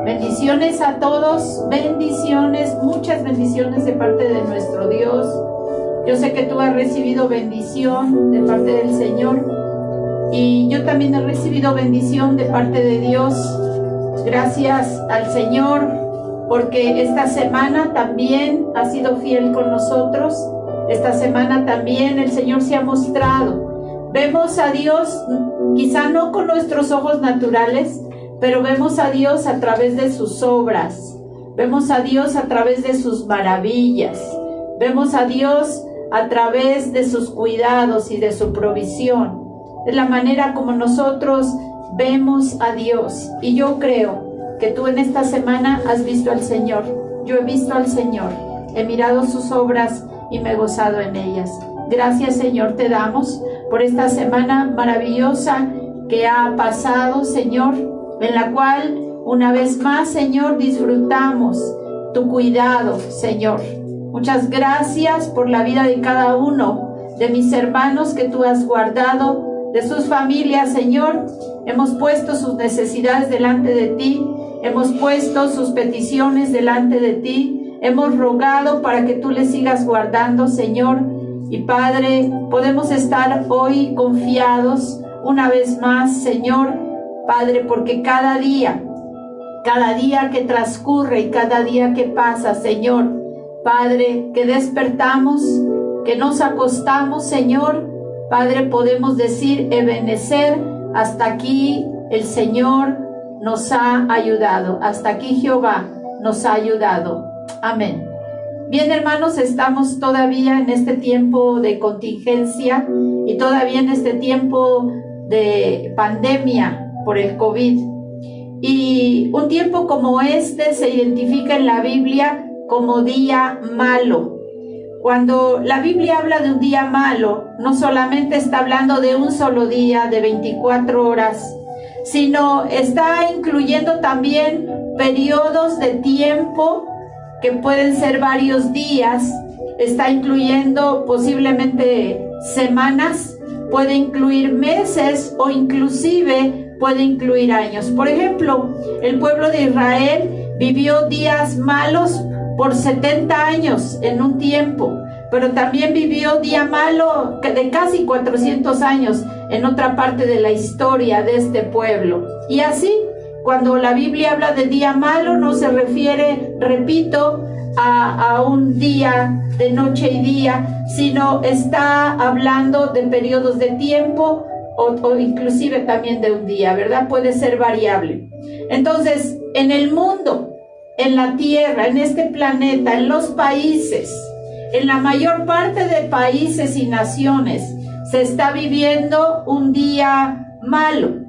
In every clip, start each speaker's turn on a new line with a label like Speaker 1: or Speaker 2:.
Speaker 1: Bendiciones a todos, bendiciones, muchas bendiciones de parte de nuestro Dios. Yo sé que tú has recibido bendición de parte del Señor y yo también he recibido bendición de parte de Dios. Gracias al Señor porque esta semana también ha sido fiel con nosotros. Esta semana también el Señor se ha mostrado. Vemos a Dios, quizá no con nuestros ojos naturales, pero vemos a Dios a través de sus obras. Vemos a Dios a través de sus maravillas. Vemos a Dios a través de sus cuidados y de su provisión. Es la manera como nosotros vemos a Dios. Y yo creo que tú en esta semana has visto al Señor. Yo he visto al Señor. He mirado sus obras y me he gozado en ellas. Gracias, Señor, te damos por esta semana maravillosa que ha pasado, Señor, en la cual una vez más, Señor, disfrutamos tu cuidado, Señor. Muchas gracias por la vida de cada uno de mis hermanos que tú has guardado, de sus familias, Señor. Hemos puesto sus necesidades delante de ti, hemos puesto sus peticiones delante de ti. Hemos rogado para que tú les sigas guardando, Señor. Y Padre, podemos estar hoy confiados una vez más, Señor, Padre, porque cada día que transcurre y cada día que pasa, Señor, Padre, que despertamos, que nos acostamos, Señor, Padre, podemos decir, Ebenezer, hasta aquí el Señor nos ha ayudado, hasta aquí Jehová nos ha ayudado. Amén. Bien, hermanos, estamos todavía en este tiempo de contingencia y todavía en este tiempo de pandemia por el COVID. Y un tiempo como este se identifica en la Biblia como día malo. Cuando la Biblia habla de un día malo, no solamente está hablando de un solo día de 24 horas, sino está incluyendo también periodos de tiempo que pueden ser varios días, está incluyendo posiblemente semanas, puede incluir meses o inclusive puede incluir años. Por ejemplo, el pueblo de Israel vivió días malos por 70 años en un tiempo, pero también vivió día malo de casi 400 años en otra parte de la historia de este pueblo. Y así, cuando la Biblia habla de día malo, no se refiere, repito, a un día de noche y día, sino está hablando de periodos de tiempo o inclusive también de un día, ¿verdad? Puede ser variable. Entonces, en el mundo, en la tierra, en este planeta, en los países, en la mayor parte de países y naciones, se está viviendo un día malo.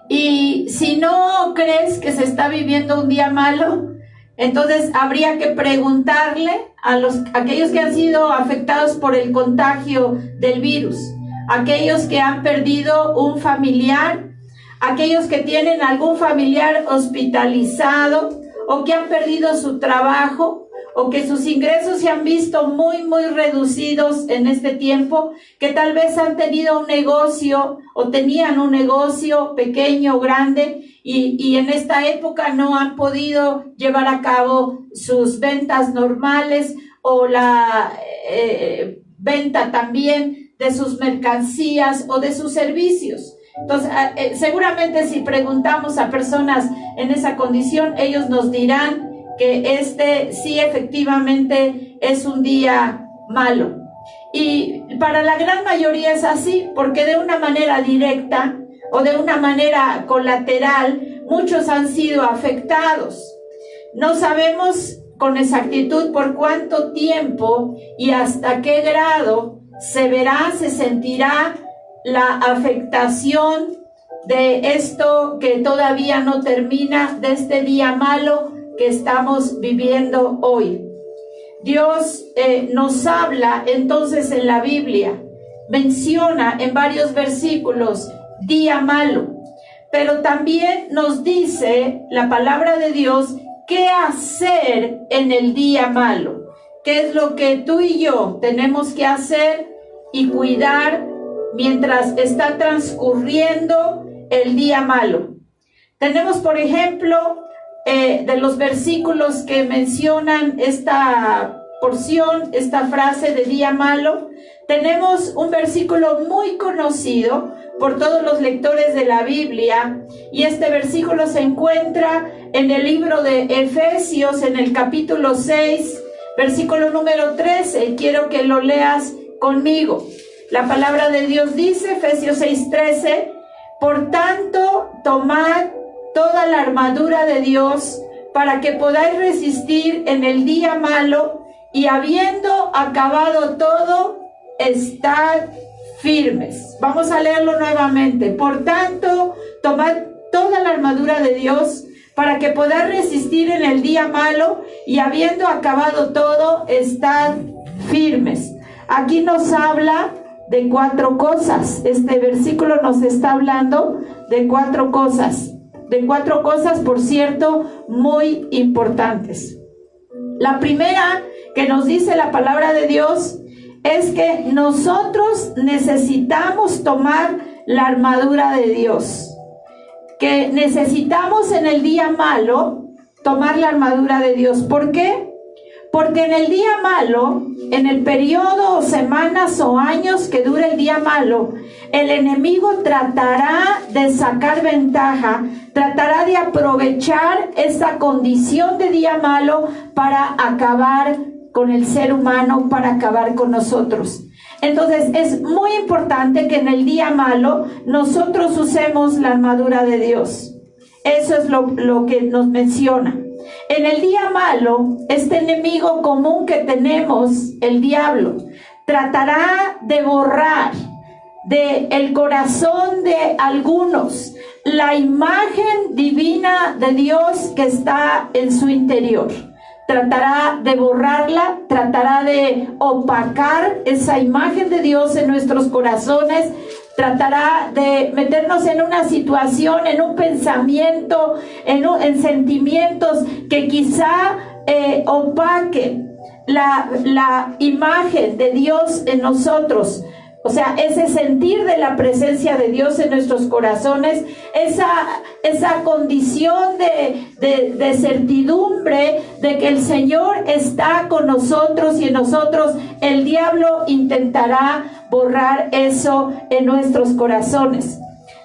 Speaker 1: Y si no crees que se está viviendo un día malo, entonces habría que preguntarle a aquellos que han sido afectados por el contagio del virus, aquellos que han perdido un familiar, aquellos que tienen algún familiar hospitalizado o que han perdido su trabajo o que sus ingresos se han visto muy reducidos en este tiempo, que tal vez han tenido un negocio o tenían un negocio pequeño o grande y en esta época no han podido llevar a cabo sus ventas normales o la venta también de sus mercancías o de sus servicios. Entonces, seguramente si preguntamos a personas en esa condición, ellos nos dirán que este sí efectivamente es un día malo. Y para la gran mayoría es así, porque de una manera directa o de una manera colateral, muchos han sido afectados. No sabemos con exactitud por cuánto tiempo y hasta qué grado se sentirá la afectación de esto que todavía no termina, de este día malo que estamos viviendo hoy. Dios nos habla entonces en la Biblia, menciona en varios versículos día malo, pero también nos dice la palabra de Dios qué hacer en el día malo, qué es lo que tú y yo tenemos que hacer y cuidar mientras está transcurriendo el día malo. Tenemos, por ejemplo, de los versículos que mencionan esta porción, esta frase de día malo, tenemos un versículo muy conocido por todos los lectores de la Biblia, y este versículo se encuentra en el libro de Efesios, en el capítulo 6, versículo número 13. Quiero que lo leas conmigo. La palabra de Dios dice, Efesios 6:13, por tanto, tomad toda la armadura de Dios para que podáis resistir en el día malo, y habiendo acabado todo, estad firmes. Vamos a leerlo nuevamente. Por tanto, tomad toda la armadura de Dios para que podáis resistir en el día malo, y habiendo acabado todo, estad firmes. Aquí nos habla de 4 cosas. Este versículo nos está hablando de 4 cosas. De 4 cosas, por cierto, muy importantes. La primera que nos dice la palabra de Dios es que nosotros necesitamos tomar la armadura de Dios. Que necesitamos en el día malo tomar la armadura de Dios. ¿Por qué? Porque en el día malo, en el periodo o semanas o años que dure el día malo, el enemigo tratará de sacar ventaja, tratará de aprovechar esa condición de día malo para acabar con el ser humano, para acabar con nosotros. Entonces es muy importante que en el día malo nosotros usemos la armadura de Dios. Eso es lo que nos menciona. En el día malo, este enemigo común que tenemos, el diablo, tratará de borrar del corazón de algunos la imagen divina de Dios que está en su interior. Tratará de borrarla, tratará de opacar esa imagen de Dios en nuestros corazones, tratará de meternos en una situación, en un pensamiento, en sentimientos que quizá opaquen la imagen de Dios en nosotros. O sea, ese sentir de la presencia de Dios en nuestros corazones, esa condición de certidumbre de que el Señor está con nosotros, y en nosotros el diablo intentará borrar eso en nuestros corazones.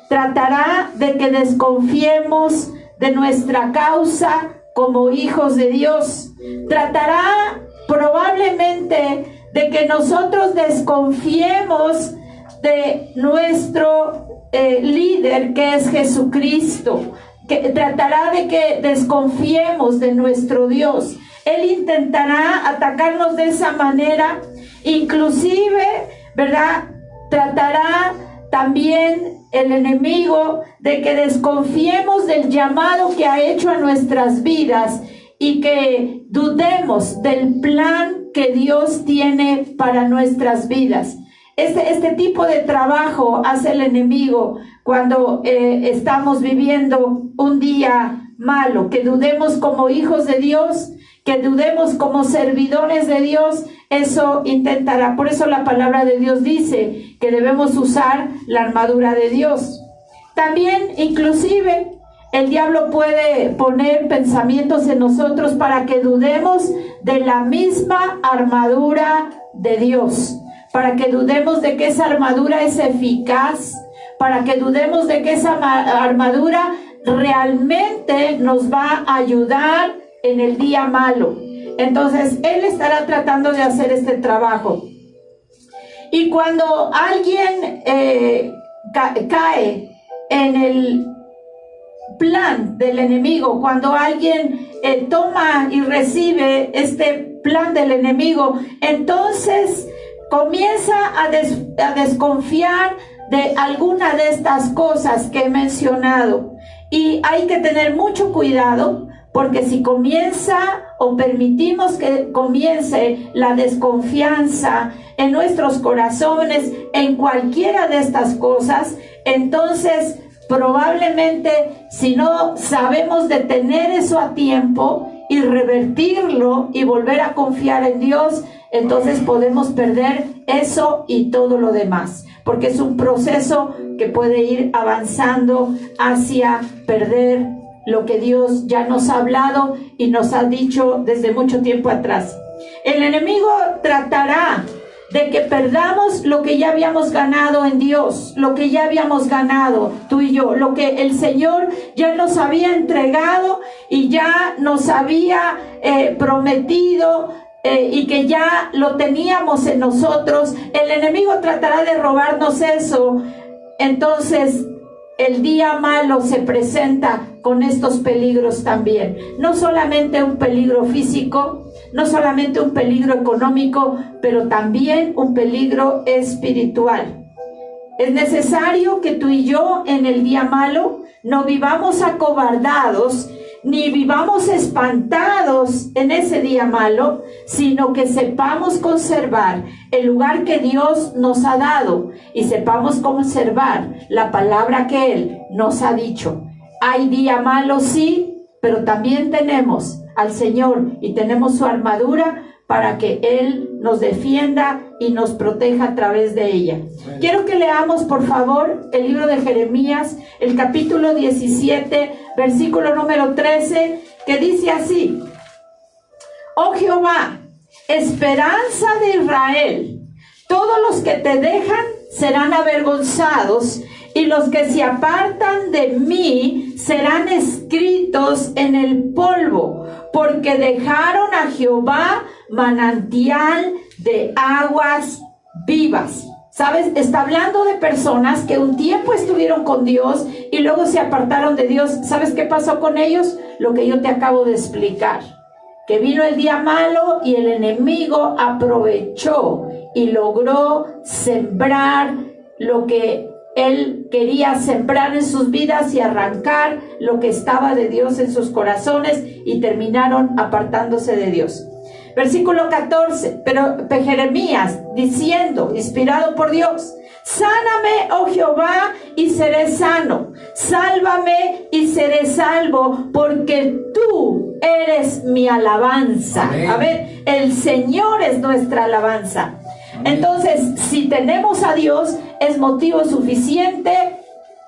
Speaker 1: Tratará de que desconfiemos de nuestra causa como hijos de Dios. Tratará probablemente de que nosotros desconfiemos de nuestro líder, que es Jesucristo. Que tratará de que desconfiemos de nuestro Dios. Él intentará atacarnos de esa manera, inclusive, ¿verdad? Tratará también el enemigo de que desconfiemos del llamado que ha hecho a nuestras vidas, y que dudemos del plan que Dios tiene para nuestras vidas. Este tipo de trabajo hace el enemigo cuando estamos viviendo un día malo, que dudemos como hijos de Dios, que dudemos como servidores de Dios. Eso intentará. Por eso la palabra de Dios dice que debemos usar la armadura de Dios. También, inclusive, el diablo puede poner pensamientos en nosotros para que dudemos de la misma armadura de Dios, para que dudemos de que esa armadura es eficaz, para que dudemos de que esa armadura realmente nos va a ayudar en el día malo. Entonces, él estará tratando de hacer este trabajo. Y cuando alguien cae en el plan del enemigo, cuando alguien toma y recibe este plan del enemigo, entonces comienza a desconfiar de alguna de estas cosas que he mencionado. Y hay que tener mucho cuidado, porque si comienza o permitimos que comience la desconfianza en nuestros corazones en cualquiera de estas cosas, entonces probablemente, si no sabemos detener eso a tiempo y revertirlo y volver a confiar en Dios, entonces podemos perder eso y todo lo demás. porque es un proceso que puede ir avanzando hacia perder lo que Dios ya nos ha hablado y nos ha dicho desde mucho tiempo atrás. El enemigo tratará de que perdamos lo que ya habíamos ganado en Dios, lo que ya habíamos ganado tú y yo, lo que el Señor ya nos había entregado y ya nos había prometido, y que ya lo teníamos en nosotros. El enemigo tratará de robarnos eso. Entonces el día malo se presenta con estos peligros también. No solamente un peligro físico, no solamente un peligro económico, pero también un peligro espiritual. Es necesario que tú y yo en el día malo no vivamos acobardados, ni vivamos espantados en ese día malo, sino que sepamos conservar el lugar que Dios nos ha dado y sepamos conservar la palabra que Él nos ha dicho. Hay día malo, sí, pero también tenemos al Señor y tenemos su armadura para que Él nos defienda y nos proteja a través de ella. Quiero que leamos, por favor, el libro de Jeremías, el capítulo 17, versículo número 13, que dice así: Oh Jehová, esperanza de Israel, todos los que te dejan serán avergonzados, y los que se apartan de mí serán escritos en el polvo, porque dejaron a Jehová manantial de aguas vivas. ¿Sabes? Está hablando de personas que un tiempo estuvieron con Dios y luego se apartaron de Dios. ¿Sabes qué pasó con ellos? Lo que yo te acabo de explicar. Que vino el día malo y el enemigo aprovechó y logró sembrar lo que él quería sembrar en sus vidas y arrancar lo que estaba de Dios en sus corazones, y terminaron apartándose de Dios. Versículo 14, pero Jeremías diciendo, inspirado por Dios: Sáname, oh Jehová, y seré sano. Sálvame y seré salvo, porque tú eres mi alabanza. Amén. A ver, el Señor es nuestra alabanza. Entonces, si tenemos a Dios, es motivo suficiente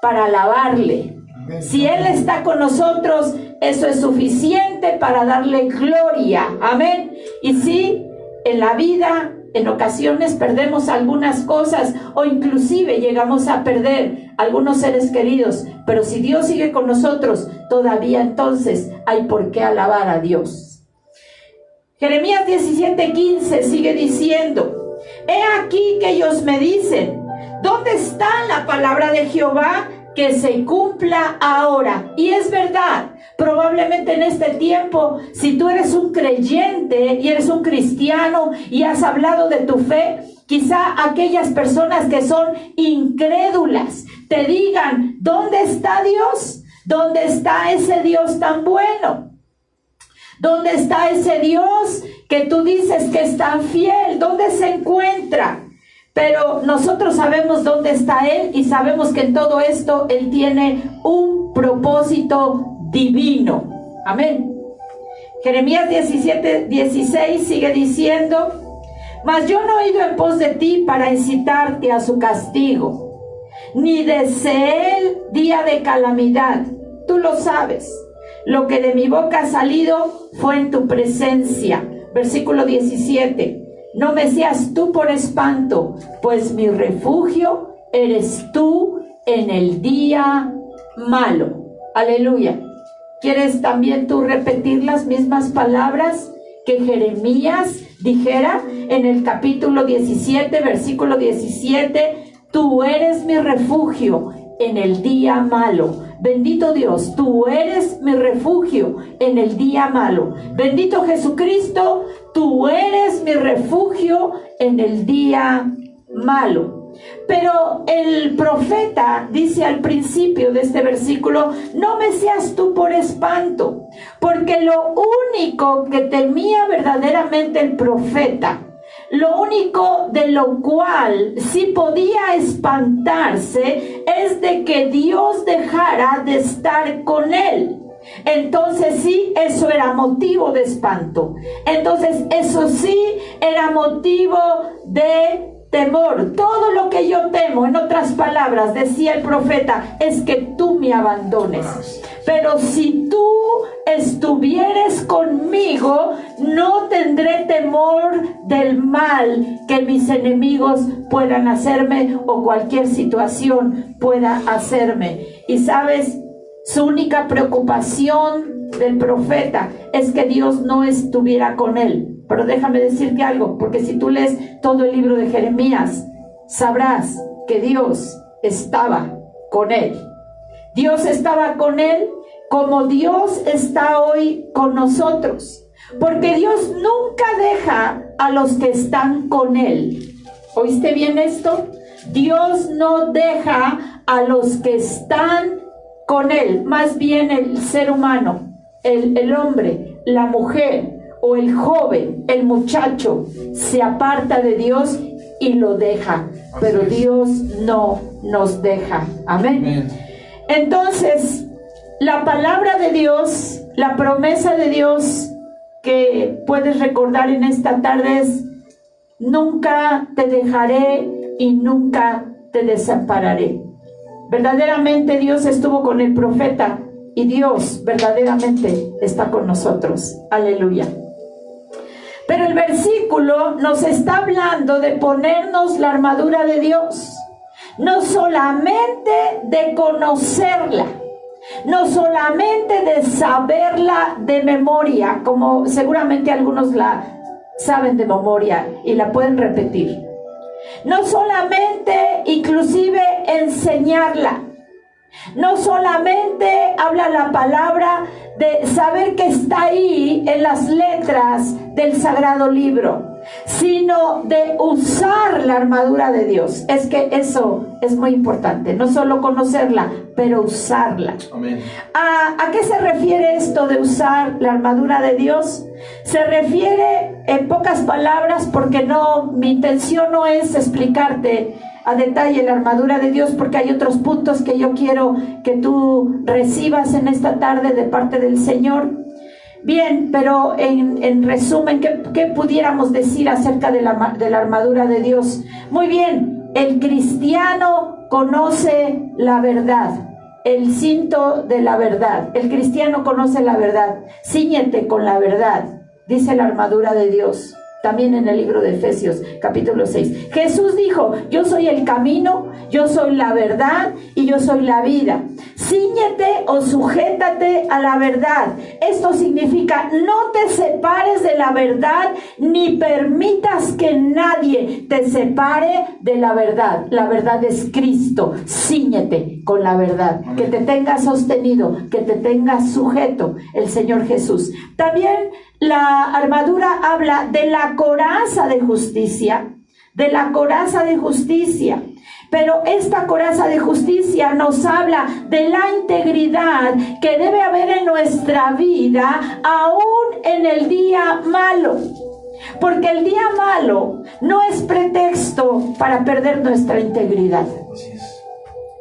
Speaker 1: para alabarle. Si Él está con nosotros, eso es suficiente para darle gloria. Amén. Y si en la vida, en ocasiones perdemos algunas cosas, o inclusive llegamos a perder algunos seres queridos, pero si Dios sigue con nosotros, todavía entonces hay por qué alabar a Dios. Jeremías 17:15 sigue diciendo: He aquí que ellos me dicen, ¿dónde está la palabra de Jehová? Que se cumpla ahora. Y es verdad, probablemente en este tiempo, si tú eres un creyente y eres un cristiano y has hablado de tu fe, quizá aquellas personas que son incrédulas te digan: ¿dónde está Dios? ¿Dónde está ese Dios tan bueno? ¿Dónde está ese Dios que tú dices que es tan fiel? ¿Dónde se encuentra? Pero nosotros sabemos dónde está Él y sabemos que en todo esto Él tiene un propósito divino. Amén. Jeremías 17:16 sigue diciendo: Mas yo no he ido en pos de ti para incitarte a su castigo, ni deseé el día de calamidad. Tú lo sabes. Lo que de mi boca ha salido fue en tu presencia. Versículo 17. No me seas tú por espanto, pues mi refugio eres tú en el día malo. Aleluya. ¿Quieres también tú repetir las mismas palabras que Jeremías dijera en el capítulo 17, versículo 17? Tú eres mi refugio en el día malo. Bendito Dios, tú eres mi refugio en el día malo. Bendito Jesucristo, tú eres mi refugio en el día malo. Pero el profeta dice al principio de este versículo: no me seas tú por espanto, porque lo único que temía verdaderamente el profeta, lo único de lo cual sí podía espantarse, es de que Dios dejara de estar con él. Entonces sí, eso era motivo de espanto. Entonces eso sí era motivo de temor, todo lo que yo temo, en otras palabras, decía el profeta, es que tú me abandones. Pero si tú estuvieres conmigo, no tendré temor del mal que mis enemigos puedan hacerme o cualquier situación pueda hacerme. Y sabes, su única preocupación del profeta es que Dios no estuviera con él. Pero déjame decirte algo, porque si tú lees todo el libro de Jeremías, sabrás que Dios estaba con él. Dios estaba con él como Dios está hoy con nosotros. Porque Dios nunca deja a los que están con él. ¿Oíste bien esto? Dios no deja a los que están con él. Más bien el ser humano, el hombre, la mujer o el joven, el muchacho, se aparta de Dios y lo deja. Pero Dios no nos deja. Amén. Entonces, la palabra de Dios, la promesa de Dios que puedes recordar en esta tarde es: nunca te dejaré y nunca te desampararé. Verdaderamente Dios estuvo con el profeta y Dios verdaderamente está con nosotros. Aleluya. Pero el versículo nos está hablando de ponernos la armadura de Dios, no solamente de conocerla, no solamente de saberla de memoria, como seguramente algunos la saben de memoria y la pueden repetir, no solamente inclusive enseñarla, no solamente habla la palabra de saber que está ahí en las letras del sagrado libro, sino de usar la armadura de Dios. Es que eso es muy importante, no solo conocerla, pero usarla. Amén. ¿A qué se refiere esto de usar la armadura de Dios? Se refiere en pocas palabras, porque mi intención no es explicarte a detalle la armadura de Dios, porque hay otros puntos que yo quiero que tú recibas en esta tarde de parte del Señor. Bien, pero en resumen, ¿qué pudiéramos decir acerca de la armadura de Dios? Muy bien, el cristiano conoce la verdad, el cinto de la verdad. El cristiano conoce la verdad. Cíñete con la verdad, dice la armadura de Dios. También en el libro de Efesios, capítulo 6. Jesús dijo: yo soy el camino, yo soy la verdad y yo soy la vida. Cíñete o sujétate a la verdad. Esto significa: no te separes de la verdad, ni permitas que nadie te separe de la verdad. La verdad es Cristo. Cíñete con la verdad. Amén. Que te tenga sostenido, que te tenga sujeto el Señor Jesús. También la armadura habla de la coraza de justicia, de la coraza de justicia. Pero esta coraza de justicia nos habla de la integridad que debe haber en nuestra vida, aún en el día malo. Porque el día malo no es pretexto para perder nuestra integridad.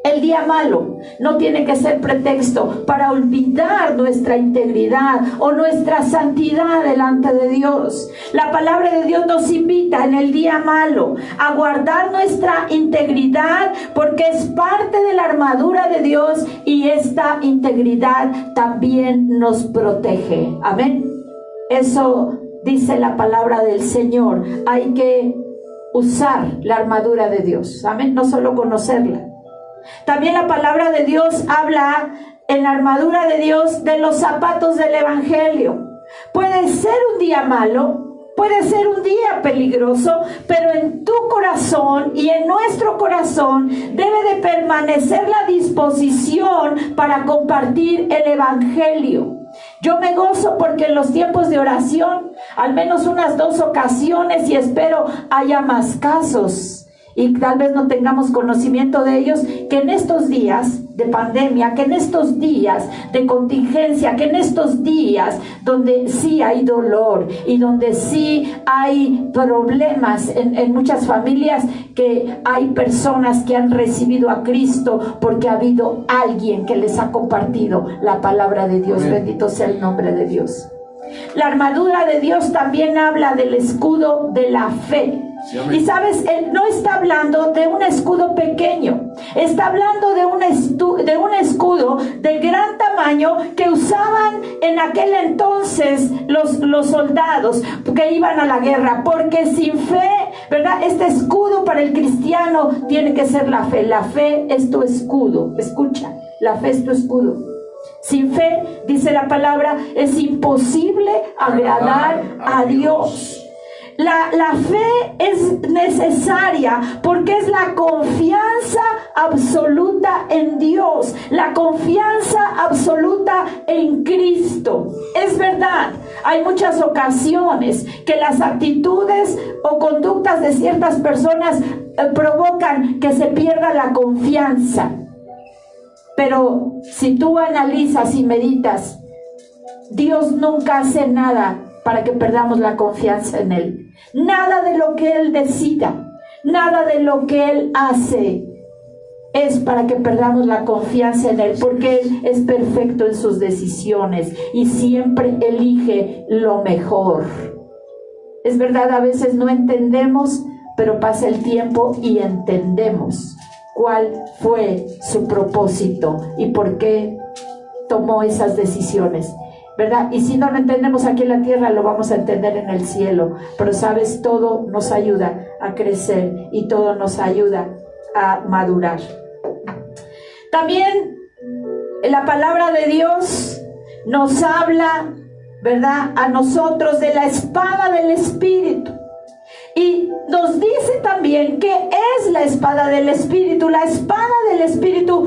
Speaker 1: El día malo no tiene que ser pretexto para olvidar nuestra integridad o nuestra santidad delante de Dios. La palabra de Dios nos invita en el día malo a guardar nuestra integridad, porque es parte de la armadura de Dios y esta integridad también nos protege. Amén. Eso dice la palabra del Señor. Hay que usar la armadura de Dios. Amén. No solo conocerla. También la palabra de Dios habla en la armadura de Dios de los zapatos del evangelio. Puede ser un día malo, puede ser un día peligroso, pero en tu corazón y en nuestro corazón debe de permanecer la disposición para compartir el evangelio. Yo me gozo porque en los tiempos de oración, al menos unas 2 ocasiones, y espero haya más casos, y tal vez no tengamos conocimiento de ellos, que en estos días de pandemia, que en estos días de contingencia, que en estos días donde sí hay dolor y donde sí hay problemas en muchas familias, que hay personas que han recibido a Cristo porque ha habido alguien que les ha compartido la palabra de Dios. Amén. Bendito sea el nombre de Dios. La armadura de Dios también habla del escudo de la fe.
Speaker 2: Sí, amén.
Speaker 1: Y sabes, él no está hablando de un escudo pequeño, está hablando de un escudo de gran tamaño que usaban en aquel entonces los soldados que iban a la guerra, porque sin fe, ¿verdad? Este escudo para el cristiano tiene que ser la fe. La fe es tu escudo. Escucha, la fe es tu escudo. Sin fe, dice la palabra, es imposible agradar a Dios. La fe es necesaria porque es la confianza absoluta en Dios, la confianza absoluta en Cristo. Es verdad, hay muchas ocasiones que las actitudes o conductas de ciertas personas provocan que se pierda la confianza. Pero si tú analizas y meditas, Dios nunca hace nada para que perdamos la confianza en Él. Nada de lo que Él decida, nada de lo que Él hace es para que perdamos la confianza en Él, porque Él es perfecto en sus decisiones y siempre elige lo mejor. Es verdad, a veces no entendemos, pero pasa el tiempo y entendemos cuál fue su propósito y por qué tomó esas decisiones, ¿verdad? Y si no lo entendemos aquí en la tierra, lo vamos a entender en el cielo. Pero sabes, todo nos ayuda a crecer y todo nos ayuda a madurar. También la palabra de Dios nos habla, ¿verdad?, a nosotros de la espada del Espíritu. Y nos dice también que es la espada del Espíritu. La espada del Espíritu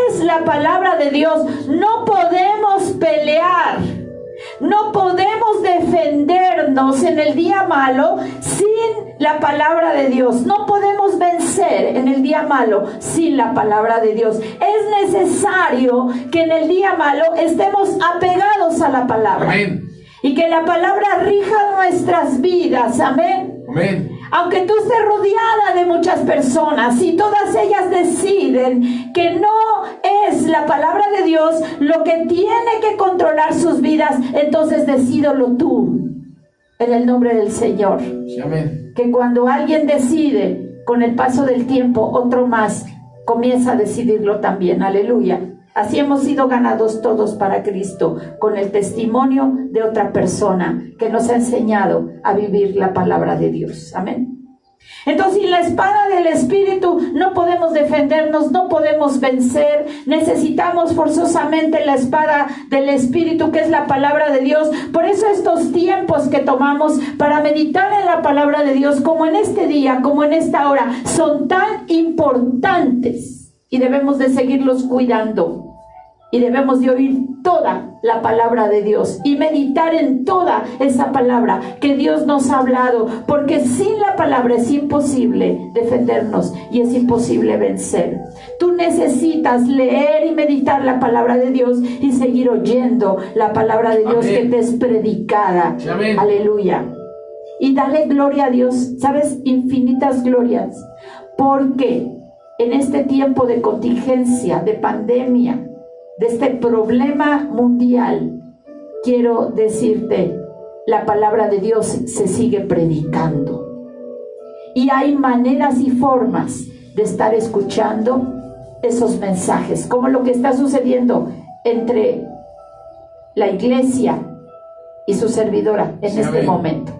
Speaker 1: es la palabra de Dios. No podemos pelear, no podemos defendernos en el día malo sin la palabra de Dios. No podemos vencer en el día malo sin la palabra de Dios. Es necesario que en el día malo estemos apegados a la palabra.
Speaker 2: Amén.
Speaker 1: Y que la palabra rija nuestras vidas. Amén.
Speaker 2: Amén.
Speaker 1: Aunque tú estés rodeada de muchas personas y todas ellas deciden que no es la palabra de Dios lo que tiene que controlar sus vidas, entonces decídelo tú, en el nombre del Señor.
Speaker 2: Sí, amén.
Speaker 1: Que cuando alguien decide, con el paso del tiempo, otro más comienza a decidirlo también. Aleluya. Así hemos sido ganados todos para Cristo, con el testimonio de otra persona que nos ha enseñado a vivir la palabra de Dios. Amén. Entonces, sin la espada del Espíritu no podemos defendernos, no podemos vencer. Necesitamos forzosamente la espada del Espíritu, que es la palabra de Dios. Por eso estos tiempos que tomamos para meditar en la palabra de Dios, como en este día, como en esta hora, son tan importantes y debemos de seguirlos cuidando. Y debemos de oír toda la palabra de Dios y meditar en toda esa palabra que Dios nos ha hablado, porque sin la palabra es imposible defendernos y es imposible vencer. Tú necesitas leer y meditar la palabra de Dios y seguir oyendo la palabra de Dios. Amén. Que te es predicada. Amén. Aleluya. Y dale gloria a Dios, ¿sabes? Infinitas glorias, porque en este tiempo de contingencia, de pandemia, de este problema mundial, quiero decirte, la palabra de Dios se sigue predicando. Y hay maneras y formas de estar escuchando esos mensajes, como lo que está sucediendo entre la iglesia y su servidora en este momento.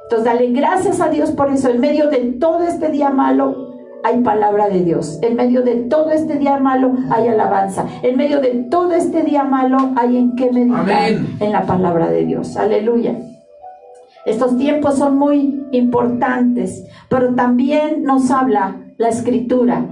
Speaker 1: Entonces, dale gracias a Dios por eso. En medio de todo este día malo, hay palabra de Dios. En medio de todo este día malo hay alabanza. En medio de todo este día malo hay en qué meditar. Amén. En la palabra de Dios. Aleluya. Estos tiempos son muy importantes, pero también nos habla la Escritura.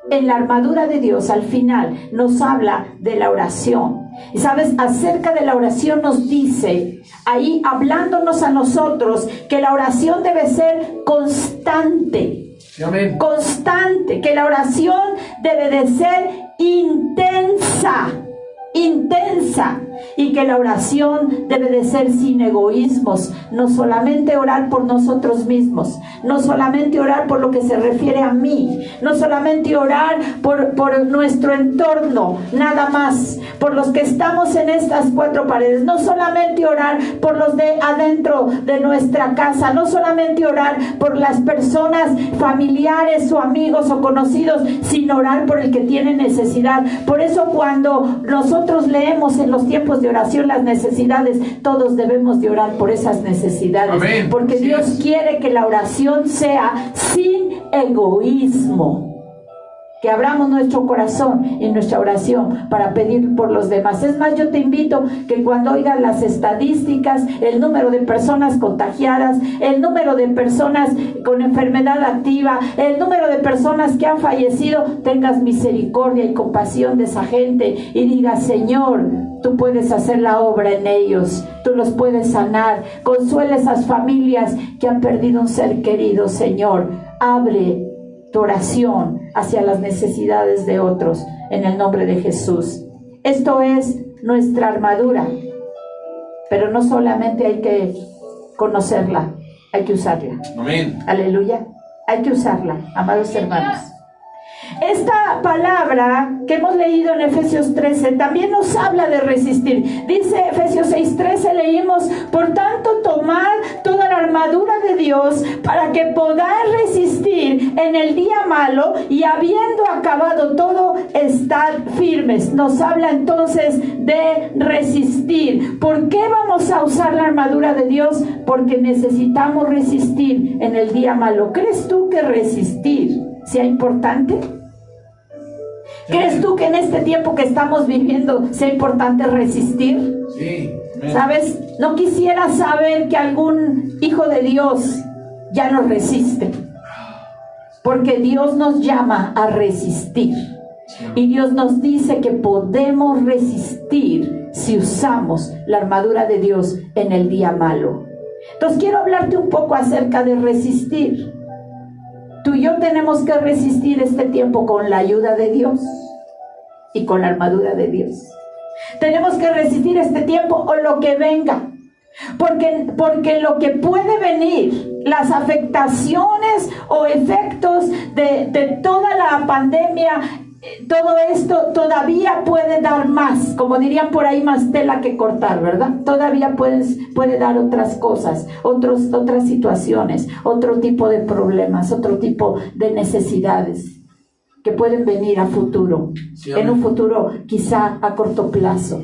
Speaker 1: En la armadura de Dios, al final, nos habla de la oración. Y sabes, acerca de la oración nos dice, ahí hablándonos a nosotros, que la oración debe ser constante. Amén. Constante, que la oración debe de ser intensa, intensa. y que la oración debe de ser sin egoísmos, no solamente orar por nosotros mismos, no solamente orar por lo que se refiere a mí, no solamente orar por nuestro entorno, nada más, por los que estamos en estas cuatro paredes, no solamente orar por los de adentro de nuestra casa, no solamente orar por las personas familiares o amigos o conocidos, sino orar por el que tiene necesidad. Por eso cuando nosotros leemos en los tiempos de oración las necesidades, todos debemos de orar por esas necesidades. Amén. Porque Dios quiere que la oración sea sin egoísmo. Que abramos nuestro corazón en nuestra oración para pedir por los demás. Es más, yo te invito que cuando oigas las estadísticas, el número de personas contagiadas, el número de personas con enfermedad activa, el número de personas que han fallecido, tengas misericordia y compasión de esa gente y digas: Señor, tú puedes hacer la obra en ellos, tú los puedes sanar. Consuela a esas familias que han perdido un ser querido. Señor, abre tu oración hacia las necesidades de otros en el nombre de Jesús. Esto es nuestra armadura, pero no solamente hay que conocerla, hay que usarla. Amén. Aleluya. Hay que usarla, amados hermanos. Esta palabra que hemos leído en Efesios 13 también nos habla de resistir. Dice Efesios 6:13, leímos: por tanto, tomad toda la armadura de Dios para que podáis resistir en el día malo, y habiendo acabado todo, estad firmes. Nos habla entonces de resistir. ¿Por qué vamos a usar la armadura de Dios? Porque necesitamos resistir en el día malo. ¿Crees tú que resistir sea importante? ¿Crees tú que en este tiempo que estamos viviendo sea importante resistir? Sí. ¿Sabes? No quisiera saber que algún hijo de Dios ya no resiste. Porque Dios nos llama a resistir. Y Dios nos dice que podemos resistir si usamos la armadura de Dios en el día malo. Entonces quiero hablarte un poco acerca de resistir. Tú y yo tenemos que resistir este tiempo con la ayuda de Dios y con la armadura de Dios. Tenemos que resistir este tiempo o lo que venga, porque lo que puede venir, las afectaciones o efectos de toda la pandemia, todo esto todavía puede dar más, como dirían por ahí, más tela que cortar, ¿verdad? Todavía puede dar otras cosas, otras situaciones, otro tipo de problemas, otro tipo de necesidades que pueden venir a futuro, sí, en un futuro quizá a corto plazo.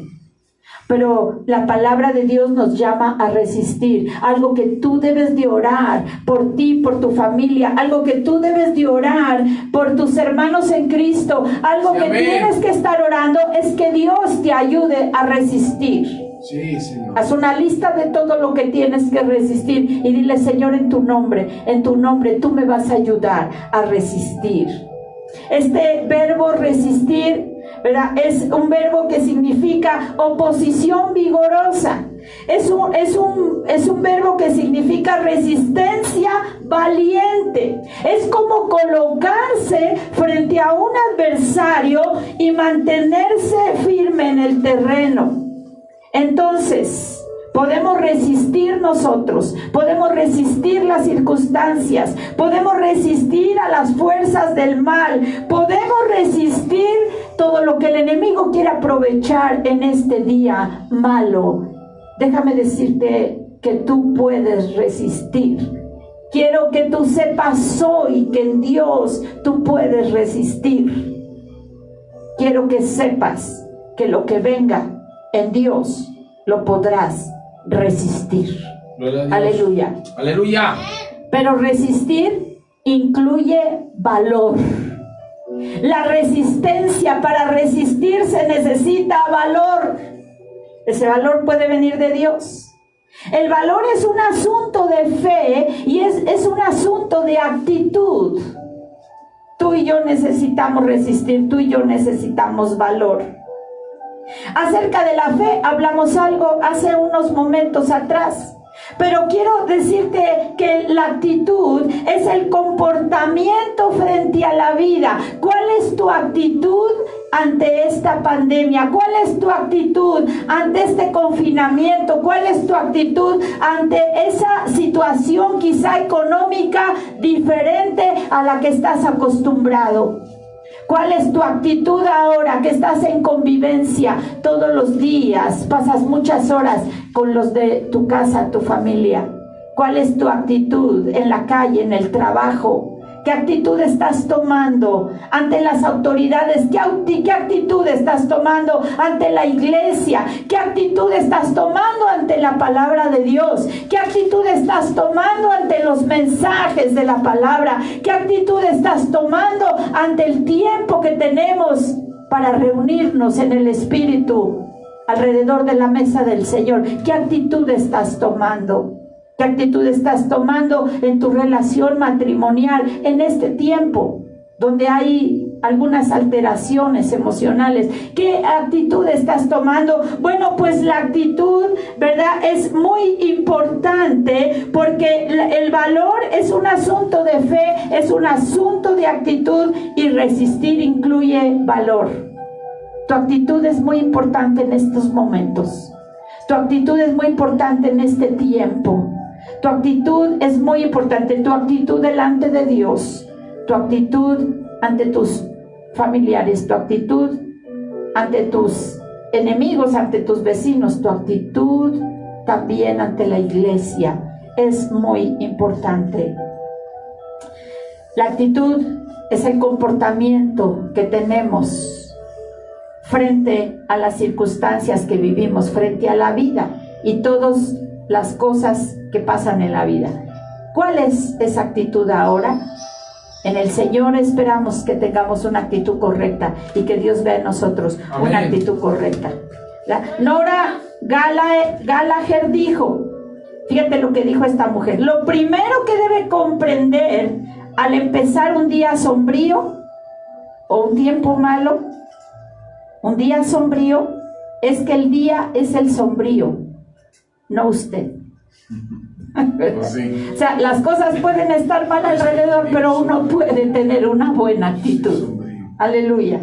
Speaker 1: Pero la palabra de Dios nos llama a resistir. Algo que tú debes de orar por ti, por tu familia. Algo que tú debes de orar por tus hermanos en Cristo. Algo sí, que amén, tienes que estar orando es que Dios te ayude a resistir. Sí, Señor. Haz una lista de todo lo que tienes que resistir y dile: Señor, en tu nombre tú me vas a ayudar a resistir. Este verbo resistir, ¿verdad?, es un verbo que significa oposición vigorosa. Es un verbo que significa resistencia valiente. Es como colocarse frente a un adversario y mantenerse firme en el terreno. Entonces, podemos resistir nosotros, podemos resistir las circunstancias, podemos resistir a las fuerzas del mal, podemos resistir todo lo que el enemigo quiere aprovechar en este día malo. Déjame decirte que tú puedes resistir. Quiero que tú sepas hoy que en Dios tú puedes resistir. Quiero que sepas que lo que venga en Dios lo podrás resistir. Aleluya. Aleluya. Pero resistir incluye valor. La resistencia, para resistir se necesita valor. Ese valor puede venir de Dios. El valor es un asunto de fe y es un asunto de actitud. Tú y yo necesitamos resistir, tú y yo necesitamos valor. Acerca de la fe hablamos algo hace unos momentos atrás, pero quiero decirte que la actitud es el comportamiento frente a la vida. ¿Cuál es tu actitud ante esta pandemia? ¿Cuál es tu actitud ante este confinamiento? ¿Cuál es tu actitud ante esa situación quizá económica diferente a la que estás acostumbrado? ¿Cuál es tu actitud ahora que estás en convivencia todos los días? Pasas muchas horas con los de tu casa, tu familia. ¿Cuál es tu actitud en la calle, en el trabajo? ¿Qué actitud estás tomando ante las autoridades? ¿Qué actitud estás tomando ante la iglesia? ¿Qué actitud estás tomando ante la palabra de Dios? ¿Qué actitud estás tomando ante los mensajes de la palabra? ¿Qué actitud estás tomando ante el tiempo que tenemos para reunirnos en el Espíritu alrededor de la mesa del Señor? ¿Qué actitud estás tomando? ¿Qué actitud estás tomando en tu relación matrimonial en este tiempo donde hay algunas alteraciones emocionales? ¿Qué actitud estás tomando? Bueno, pues la actitud, ¿verdad?, es muy importante, porque el valor es un asunto de fe, es un asunto de actitud, y resistir incluye valor. Tu actitud es muy importante en estos momentos. Tu actitud es muy importante en este tiempo. Tu actitud es muy importante, tu actitud delante de Dios, tu actitud ante tus familiares, tu actitud ante tus enemigos, ante tus vecinos, tu actitud también ante la iglesia es muy importante. La actitud es el comportamiento que tenemos frente a las circunstancias que vivimos, frente a la vida y todas las cosas que pasan en la vida. ¿Cuál es esa actitud ahora? En el Señor esperamos que tengamos una actitud correcta y que Dios vea en nosotros una actitud correcta. Nora Gallagher dijo, fíjate lo que dijo esta mujer: lo primero que debe comprender al empezar un día sombrío o un tiempo malo, un día sombrío, es que el día es el sombrío, no usted. Sí. O sea, las cosas pueden estar mal alrededor, pero uno puede tener una buena actitud. Aleluya.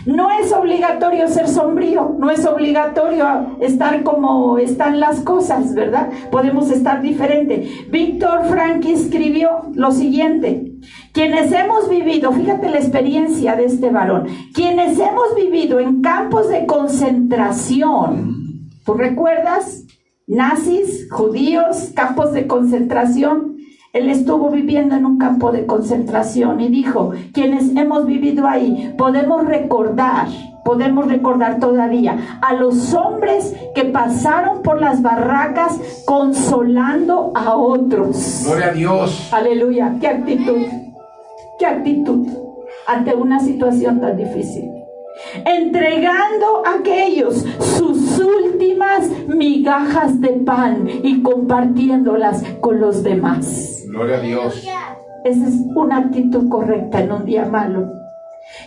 Speaker 1: No es obligatorio ser sombrío, no es obligatorio estar como están las cosas, ¿verdad? Podemos estar diferente. Víctor Frankl escribió lo siguiente: quienes hemos vivido, fíjate la experiencia de este varón, quienes hemos vivido en campos de concentración, ¿tú recuerdas? Nazis, judíos, campos de concentración. Él estuvo viviendo en un campo de concentración y dijo, quienes hemos vivido ahí, podemos recordar todavía a los hombres que pasaron por las barracas consolando a otros.
Speaker 2: Gloria a Dios.
Speaker 1: Aleluya. Qué actitud ante una situación tan difícil. Entregando a aquellos sus últimas migajas de pan y compartiéndolas con los demás.
Speaker 2: Gloria a Dios.
Speaker 1: Esa es una actitud correcta en un día malo.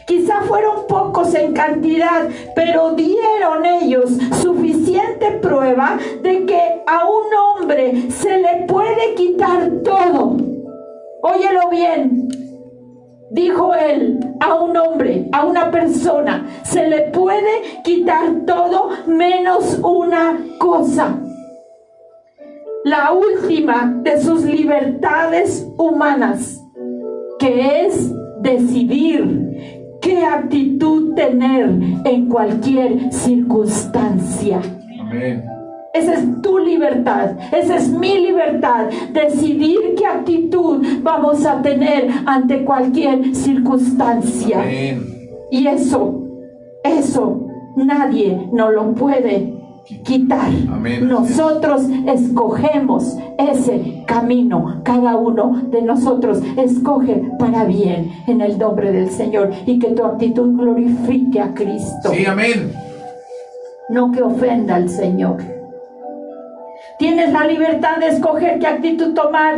Speaker 1: Quizá fueron pocos en cantidad, pero dieron ellos suficiente prueba de que a un hombre se le puede quitar todo. Óyelo bien. Dijo él, a un hombre, a una persona, se le puede quitar todo menos una cosa. La última de sus libertades humanas, que es decidir qué actitud tener en cualquier circunstancia.
Speaker 2: Amén.
Speaker 1: Esa es tu libertad, esa es mi libertad, decidir qué actitud vamos a tener ante cualquier circunstancia.
Speaker 2: Amén.
Speaker 1: Y eso nadie nos lo puede quitar.
Speaker 2: Amén.
Speaker 1: Nosotros escogemos ese camino, cada uno de nosotros escoge para bien en el nombre del Señor, y que tu actitud glorifique a Cristo.
Speaker 2: Sí, amén.
Speaker 1: No que ofenda al Señor. Tienes la libertad de escoger qué actitud tomar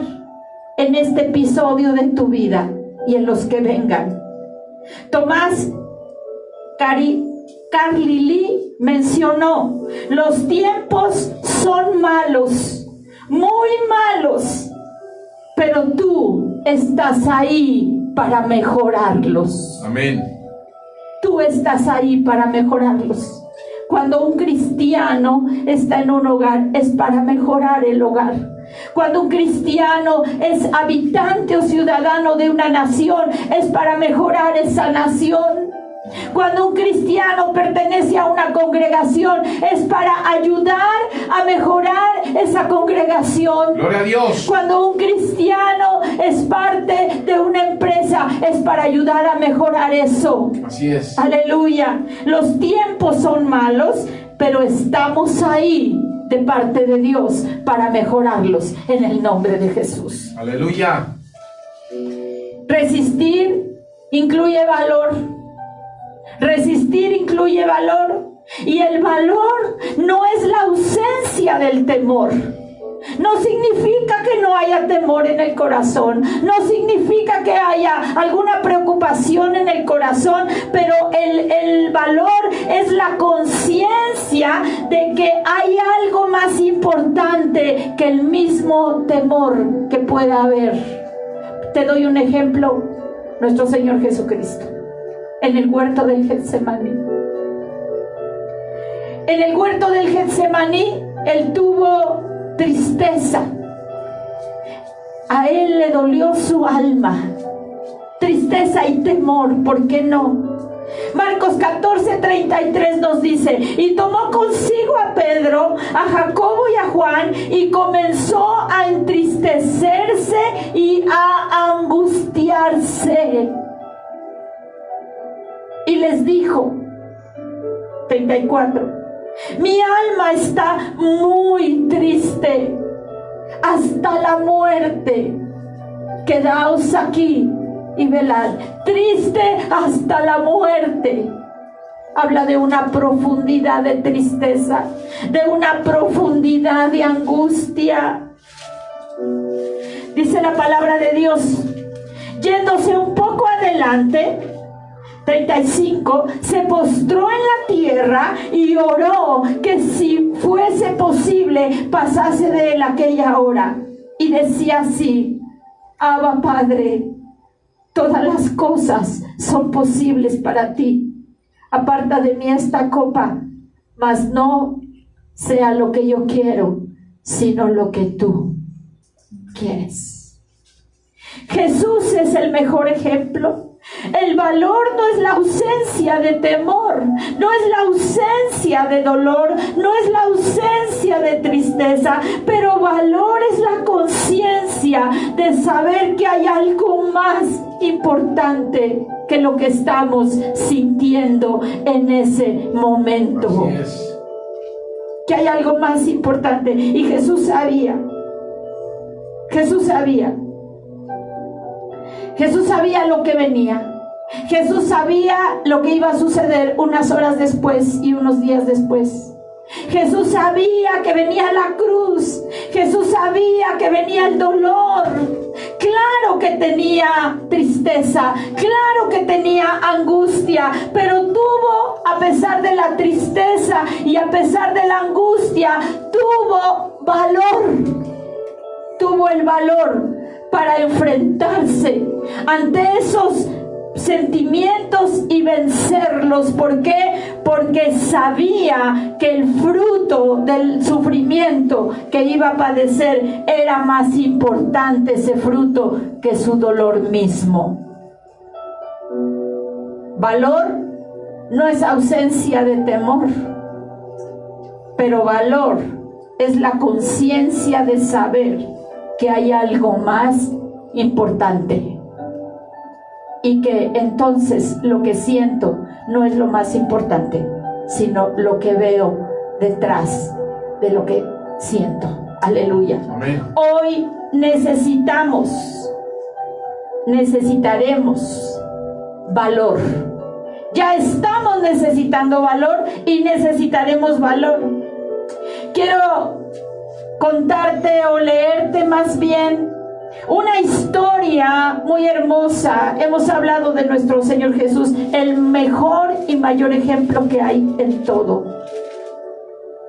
Speaker 1: en este episodio de tu vida y en los que vengan. Tomás Carlili mencionó, los tiempos son malos, muy malos, pero tú estás ahí para mejorarlos.
Speaker 2: Amén.
Speaker 1: Tú tú estás ahí para mejorarlos. Cuando un cristiano está en un hogar, es para mejorar el hogar. Cuando un cristiano es habitante o ciudadano de una nación, es para mejorar esa nación. Cuando un cristiano pertenece a una congregación, es para ayudar a mejorar esa congregación.
Speaker 2: Gloria a Dios.
Speaker 1: Cuando un cristiano es parte de una empresa, es para ayudar a mejorar eso.
Speaker 2: Así es.
Speaker 1: Aleluya. Los tiempos son malos, pero estamos ahí de parte de Dios para mejorarlos en el nombre de Jesús.
Speaker 2: Aleluya.
Speaker 1: Resistir incluye valor. Resistir incluye valor. Y el valor no es la ausencia del temor. No significa que no haya temor en el corazón. No significa que haya alguna preocupación en el corazón. Pero el valor es la conciencia de que hay algo más importante que el mismo temor que pueda haber. Te doy un ejemplo. Nuestro Señor Jesucristo. En el huerto del Getsemaní. En el huerto del Getsemaní, Él tuvo tristeza. A Él le dolió su alma. Tristeza y temor, ¿por qué no? Marcos 14:33 nos dice: y tomó consigo a Pedro, a Jacobo y a Juan, y comenzó a entristecerse y a angustiarse. Y les dijo, 34, mi alma está muy triste hasta la muerte. Quedaos aquí y velad. Triste hasta la muerte. Habla de una profundidad de tristeza, de una profundidad de angustia. Dice la palabra de Dios, yéndose un poco adelante, 35, se postró en la tierra y oró que si fuese posible pasase de él aquella hora. Y decía así: Abba Padre, todas las cosas son posibles para ti. Aparta de mí esta copa, mas no sea lo que yo quiero, sino lo que tú quieres. Jesús es el mejor ejemplo. El valor no es la ausencia de temor, no es la ausencia de dolor, no es la ausencia de tristeza, pero valor es la conciencia de saber que hay algo más importante que lo que estamos sintiendo en ese momento.
Speaker 2: Así es.
Speaker 1: Que hay algo más importante. Y Jesús sabía. Jesús sabía lo que venía. Jesús sabía lo que iba a suceder unas horas después y unos días después. Jesús sabía que venía la cruz. Jesús sabía que venía el dolor. Claro que tenía tristeza, claro que tenía angustia, pero tuvo, a pesar de la tristeza y a pesar de la angustia, tuvo valor. Tuvo el valor para enfrentarse ante esos sentimientos y vencerlos. ¿Por qué? Porque sabía que el fruto del sufrimiento que iba a padecer era más importante, ese fruto, que su dolor mismo. Valor no es ausencia de temor, pero valor es la conciencia de saber que hay algo más importante. Y que entonces lo que siento no es lo más importante, sino lo que veo detrás de lo que siento. Aleluya.
Speaker 2: Amén.
Speaker 1: Hoy necesitaremos valor. Ya estamos necesitando valor y necesitaremos valor. Quiero contarte o leerte más bien una historia muy hermosa. Hemos hablado de nuestro Señor Jesús, el mejor y mayor ejemplo que hay en todo.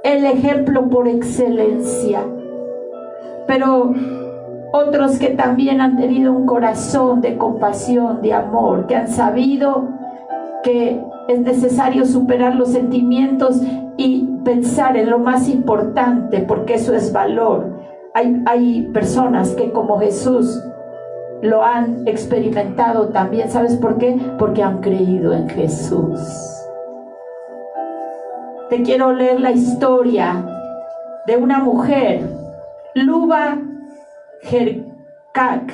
Speaker 1: El ejemplo por excelencia. Pero otros que también han tenido un corazón de compasión, de amor, que han sabido que es necesario superar los sentimientos y pensar en lo más importante, porque eso es valor. Hay personas que como Jesús lo han experimentado también. ¿Sabes por qué? Porque han creído en Jesús. Te quiero leer la historia de una mujer, Luba Herkak.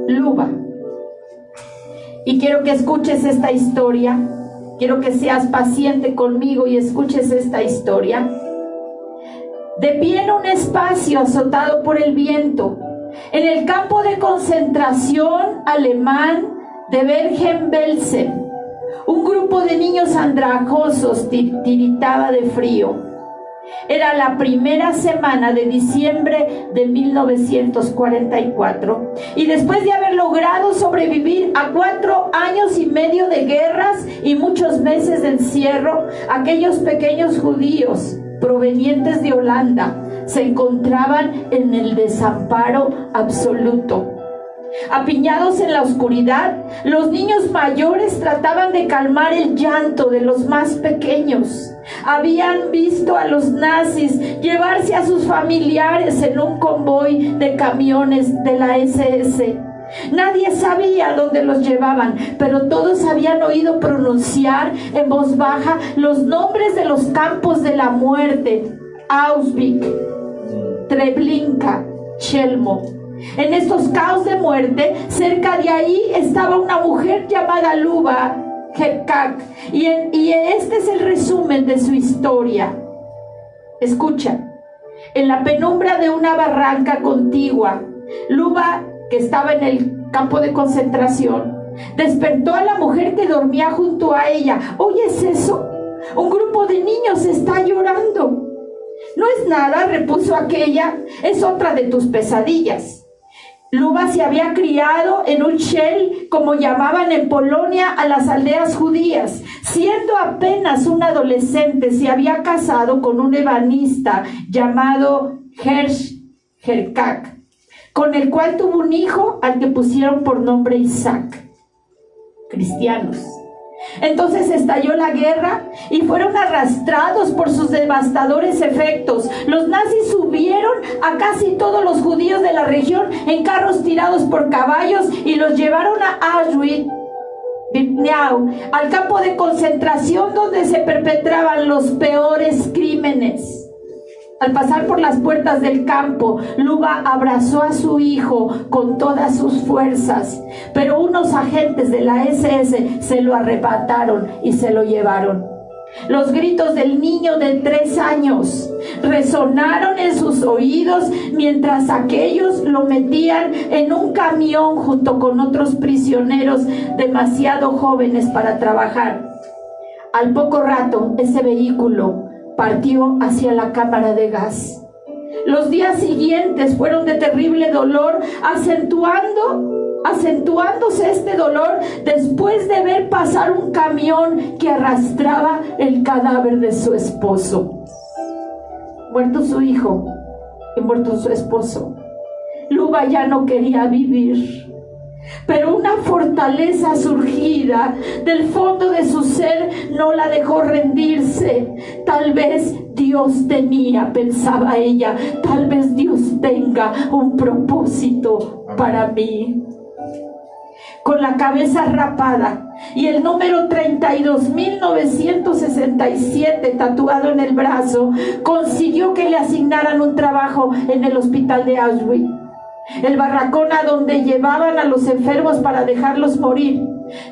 Speaker 1: Luba. Y quiero que escuches esta historia. Quiero que seas paciente conmigo y escuches esta historia. De pie en un espacio azotado por el viento, en el campo de concentración alemán de Bergen-Belsen, un grupo de niños andrajosos tiritaba de frío. Era la primera semana de diciembre de 1944, y después de haber logrado sobrevivir a 4 años y medio de guerras y muchos meses de encierro, aquellos pequeños judíos provenientes de Holanda se encontraban en el desamparo absoluto. Apiñados en la oscuridad, los niños mayores trataban de calmar el llanto de los más pequeños. Habían visto a los nazis llevarse a sus familiares en un convoy de camiones de la SS. Nadie sabía dónde los llevaban, pero todos habían oído pronunciar en voz baja los nombres de los campos de la muerte: Auschwitz, Treblinka, Chelmo. En estos caos de muerte, cerca de ahí estaba una mujer llamada Luba Herkak, y este es el resumen de su historia. Escucha. En la penumbra de una barranca contigua, Luba, que estaba en el campo de concentración, despertó a la mujer que dormía junto a ella. ¿Oyes eso? Un grupo de niños está llorando. No es nada, repuso aquella, es otra de tus pesadillas. Luba se había criado en un shell, como llamaban en Polonia a las aldeas judías. Siendo apenas un adolescente, se había casado con un ebanista llamado Herkak, con el cual tuvo un hijo al que pusieron por nombre Isaac. Cristianos. Entonces estalló la guerra y fueron arrastrados por sus devastadores efectos. Los nazis subieron a casi todos los judíos de la región en carros tirados por caballos y los llevaron a Auschwitz-Birkenau, al campo de concentración donde se perpetraban los peores crímenes. Al pasar por las puertas del campo, Luba abrazó a su hijo con todas sus fuerzas, pero unos agentes de la SS se lo arrebataron y se lo llevaron. Los gritos del niño de 3 años resonaron en sus oídos mientras aquellos lo metían en un camión junto con otros prisioneros demasiado jóvenes para trabajar. Al poco rato, ese vehículo partió hacia la cámara de gas. Los días siguientes fueron de terrible dolor, acentuándose este dolor después de ver pasar un camión que arrastraba el cadáver de su esposo. Muerto su hijo y muerto su esposo, Luba ya no quería vivir. Pero una fortaleza surgida del fondo de su ser no la dejó rendirse. Tal vez Dios tenía, pensaba ella, tal vez Dios tenga un propósito para mí. Con la cabeza rapada y el número 32.967 tatuado en el brazo, consiguió que le asignaran un trabajo en el hospital de Auschwitz, el barracón a donde llevaban a los enfermos para dejarlos morir.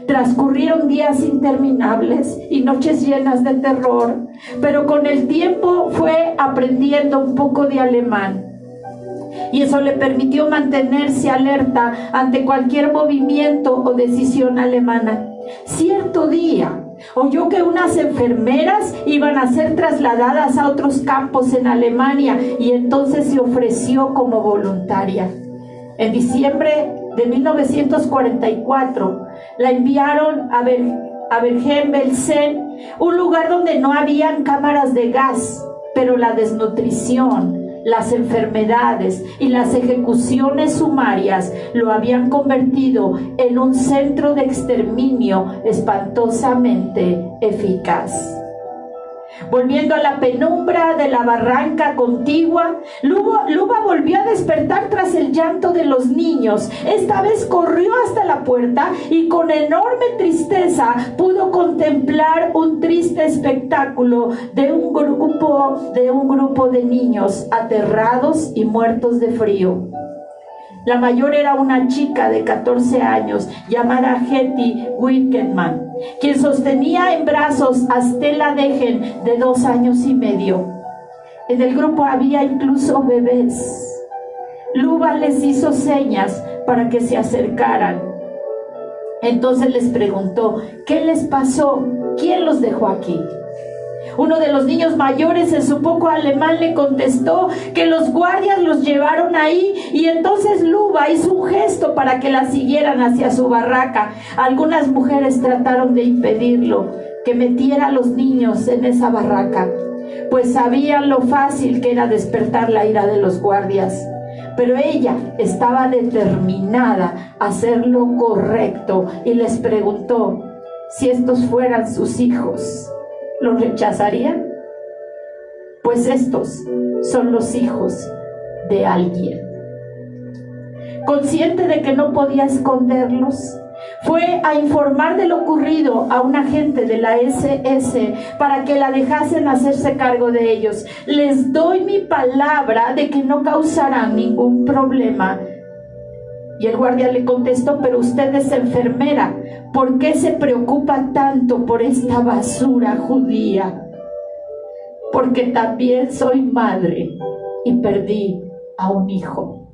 Speaker 1: Transcurrieron días interminables y noches llenas de terror, pero con el tiempo fue aprendiendo un poco de alemán, y eso le permitió mantenerse alerta ante cualquier movimiento o decisión alemana. Cierto día oyó que unas enfermeras iban a ser trasladadas a otros campos en Alemania, y entonces se ofreció como voluntaria. En diciembre de 1944 la enviaron a Bergen-Belsen, un lugar donde no habían cámaras de gas, pero la desnutrición, las enfermedades y las ejecuciones sumarias lo habían convertido en un centro de exterminio espantosamente eficaz. Volviendo a la penumbra de la barranca contigua, Luba volvió a despertar tras el llanto de los niños. Esta vez corrió hasta la puerta y con enorme tristeza pudo contemplar un triste espectáculo de un grupo de niños aterrados y muertos de frío. La mayor era una chica de 14 años llamada Hetty Wickerman, quien sostenía en brazos a Stella Degen de 2 años y medio. En el grupo había incluso bebés. Luba les hizo señas para que se acercaran. Entonces les preguntó, ¿qué les pasó? ¿Quién los dejó aquí? Uno de los niños mayores en su poco alemán le contestó que los guardias los llevaron ahí, y entonces Luba hizo un gesto para que la siguieran hacia su barraca. Algunas mujeres trataron de impedirlo, que metiera a los niños en esa barraca, pues sabían lo fácil que era despertar la ira de los guardias. Pero ella estaba determinada a hacer lo correcto y les preguntó si estos fueran sus hijos, ¿los rechazarían? Pues estos son los hijos de alguien. Consciente de que no podía esconderlos, fue a informar de lo ocurrido a un agente de la SS para que la dejasen hacerse cargo de ellos. Les doy mi palabra de que no causarán ningún problema. Y el guardia le contestó, pero usted es enfermera, ¿por qué se preocupa tanto por esta basura judía? Porque también soy madre y perdí a un hijo.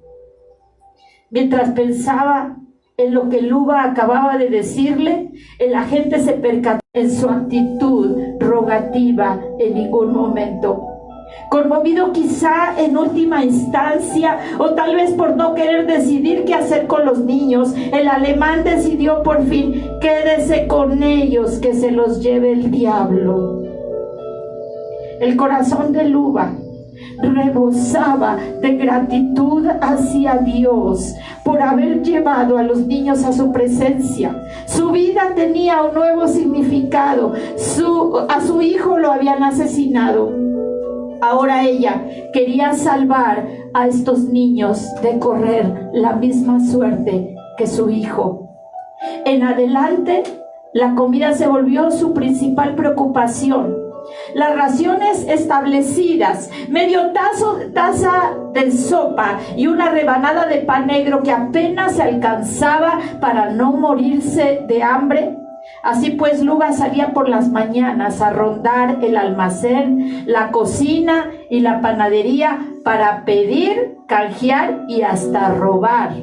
Speaker 1: Mientras pensaba en lo que Luba acababa de decirle, el agente se percató en su actitud rogativa en ningún momento. Conmovido quizá en última instancia, o tal vez por no querer decidir qué hacer con los niños, el alemán decidió por fin, quédese con ellos, que se los lleve el diablo. El corazón de Luba rebosaba de gratitud hacia Dios por haber llevado a los niños a su presencia. Su vida tenía un nuevo significado. A su hijo lo habían asesinado. Ahora ella quería salvar a estos niños de correr la misma suerte que su hijo. En adelante, la comida se volvió su principal preocupación. Las raciones establecidas, medio taza de sopa y una rebanada de pan negro que apenas se alcanzaba para no morirse de hambre. Así pues, Luba salía por las mañanas a rondar el almacén, la cocina y la panadería para pedir, canjear y hasta robar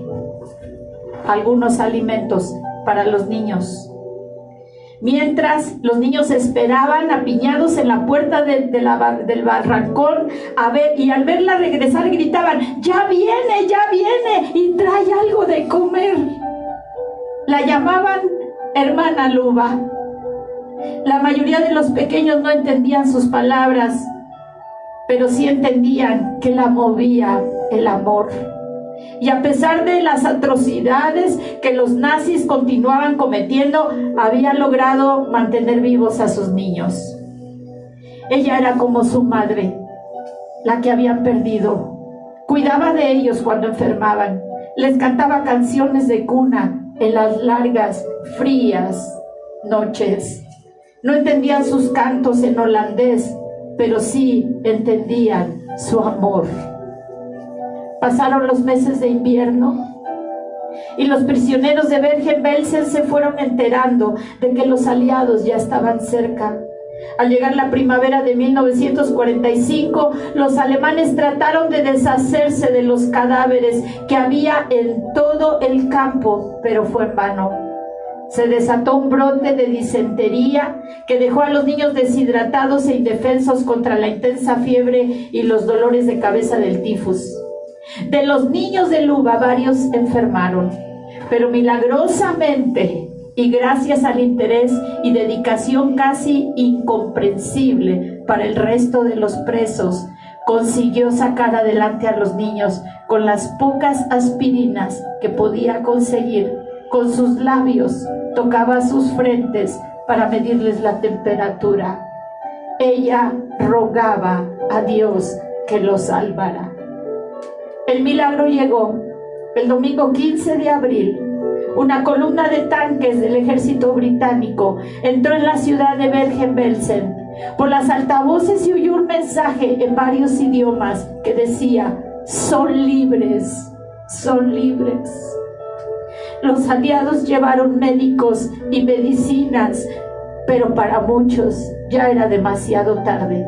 Speaker 1: algunos alimentos para los niños. Mientras los niños esperaban apiñados en la puerta del barrancón, y al verla regresar gritaban, ya viene y trae algo de comer. La llamaban hermana Luba. La mayoría de los pequeños no entendían sus palabras, pero sí entendían que la movía el amor. Y a pesar de las atrocidades que los nazis continuaban cometiendo, había logrado mantener vivos a sus niños. Ella era como su madre, la que habían perdido. Cuidaba de ellos cuando enfermaban. Les cantaba canciones de cuna en las largas, frías noches. No entendían sus cantos en holandés, pero sí entendían su amor. Pasaron los meses de invierno y los prisioneros de Bergen-Belsen se fueron enterando de que los aliados ya estaban cerca. Al llegar la primavera de 1945, los alemanes trataron de deshacerse de los cadáveres que había en todo el campo, pero fue en vano. Se desató un brote de disentería que dejó a los niños deshidratados e indefensos contra la intensa fiebre y los dolores de cabeza del tifus. De los niños de Luba, varios enfermaron, pero milagrosamente y gracias al interés y dedicación casi incomprensible para el resto de los presos, consiguió sacar adelante a los niños con las pocas aspirinas que podía conseguir. Con sus labios tocaba sus frentes para medirles la temperatura. Ella rogaba a Dios que los salvara. El milagro llegó el domingo 15 de abril. Una columna de tanques del ejército británico entró en la ciudad de Bergen-Belsen. Por las altavoces se oyó un mensaje en varios idiomas que decía: son libres, son libres. Los aliados llevaron médicos y medicinas, pero para muchos ya era demasiado tarde.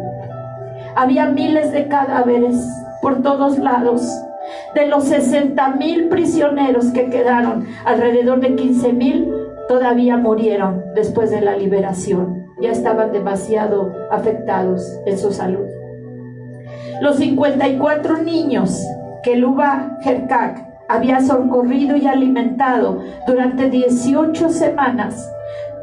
Speaker 1: Había miles de cadáveres por todos lados. De los 60,000 prisioneros que quedaron, alrededor de 15,000 todavía murieron después de la liberación. Ya estaban demasiado afectados en su salud. Los 54 niños que Luba Herkak había socorrido y alimentado durante 18 semanas,